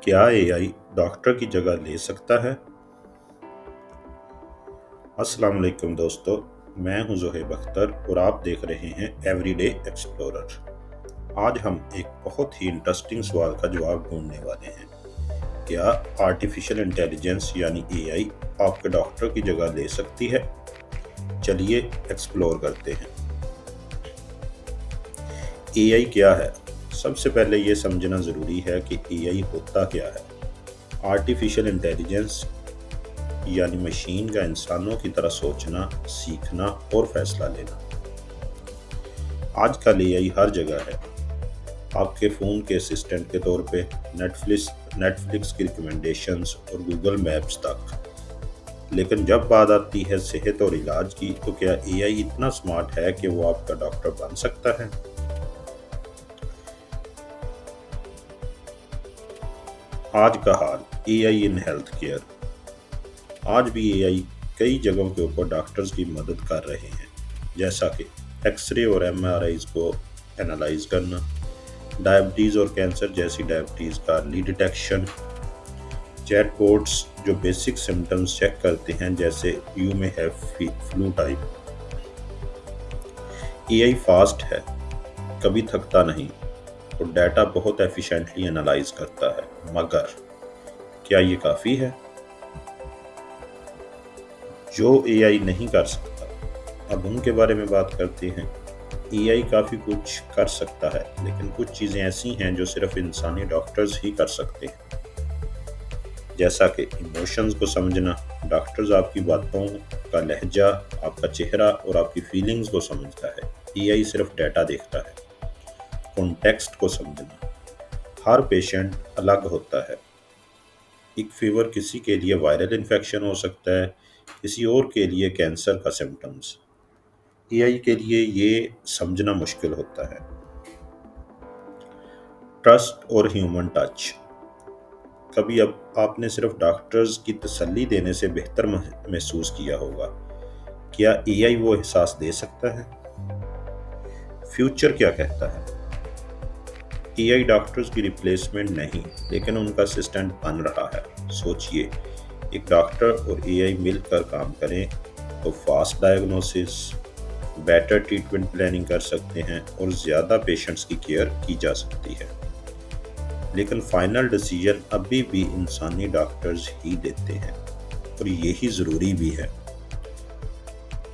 क्या AI doctor की जगह ले सकता है? अस्सलाम वालेकुम दोस्तों, मैं हूं ज़ोहेब अख्तर और आप देख रहे हैं एवरीडे एक्सप्लोरर। आज हम एक बहुत ही इंटरेस्टिंग सवाल का जवाब ढूंढने वाले हैं। क्या आर्टिफिशियल इंटेलिजेंस यानी एआई आपके डॉक्टर की जगह ले सकती है? चलिए एक्सप्लोर करते हैं। एआई क्या है? सबसे पहले ये समझना ज़रूरी है कि एआई होता क्या है। आर्टिफिशियल इंटेलिजेंस यानी मशीन का इंसानों की तरह सोचना, सीखना और फैसला लेना। आजकल एआई हर जगह है, आपके फ़ोन के असिस्टेंट के तौर पे, नेटफ्लिक्स की रिकमेंडेशंस और गूगल मैप्स तक। लेकिन जब बात आती है सेहत और इलाज की, तो क्या एआई इतना स्मार्ट है कि वो आपका डॉक्टर बन सकता है? आज का हाल, एआई इन हेल्थ केयर। आज भी एआई कई जगहों के ऊपर डॉक्टर्स की मदद कर रहे हैं, जैसा कि एक्सरे और एमआरआईज को एनालाइज करना, डायबिटीज़ और कैंसर जैसी डायबिटीज़ का अर्ली डिटेक्शन, चैटबॉट्स जो बेसिक सिम्टम्स चेक करते हैं जैसे you may have flu type. AI fast है, कभी थकता नहीं और डाटा बहुत एफिशिएंटली एनालाइज करता है, मगर क्या ये काफ़ी है? जो एआई नहीं कर सकता, अब उनके बारे में बात करते हैं। एआई काफ़ी कुछ कर सकता है, लेकिन कुछ चीज़ें ऐसी हैं जो सिर्फ इंसानी डॉक्टर्स ही कर सकते हैं, जैसा कि इमोशंस को समझना। डॉक्टर्स आपकी बातों का लहजा, आपका चेहरा और आपकी फीलिंग्स को समझता है। एआई सिर्फ डाटा देखता है। कॉन्टेक्स्ट को समझना, हर पेशेंट अलग होता है। एक फीवर किसी के लिए वायरल इन्फेक्शन हो सकता है, किसी और के लिए कैंसर का सिम्टम्स। एआई के लिए ये समझना मुश्किल होता है। ट्रस्ट और ह्यूमन टच, कभी अब आपने सिर्फ डॉक्टर्स की तसल्ली देने से बेहतर महसूस किया होगा। क्या एआई वो एहसास दे सकता है? फ्यूचर क्या कहता है? एआई डॉक्टर्स की रिप्लेसमेंट नहीं, लेकिन उनका असिस्टेंट बन रहा है। सोचिए, एक डॉक्टर और एआई मिलकर काम करें तो fast diagnosis, better treatment planning कर सकते हैं और ज़्यादा पेशेंट्स की केयर की जा सकती है। लेकिन फाइनल डिसीजन अभी भी इंसानी डॉक्टर्स ही लेते हैं और यही ज़रूरी भी है।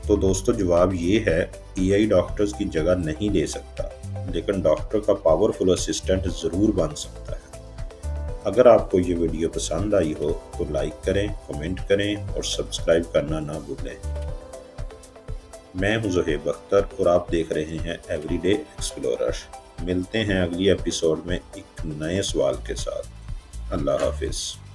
तो दोस्तों, जवाब ये है, एआई डॉक्टर्स की जगह नहीं ले सकता, लेकिन डॉक्टर का पावरफुल असिस्टेंट ज़रूर बन सकता है। अगर आपको ये वीडियो पसंद आई हो तो लाइक करें, कमेंट करें और सब्सक्राइब करना ना भूलें। मैं हूं ज़ोहेब अख्तर और आप देख रहे हैं एवरीडे एक्सप्लोरर। मिलते हैं अगली एपिसोड में एक नए सवाल के साथ। अल्लाह हाफिज़।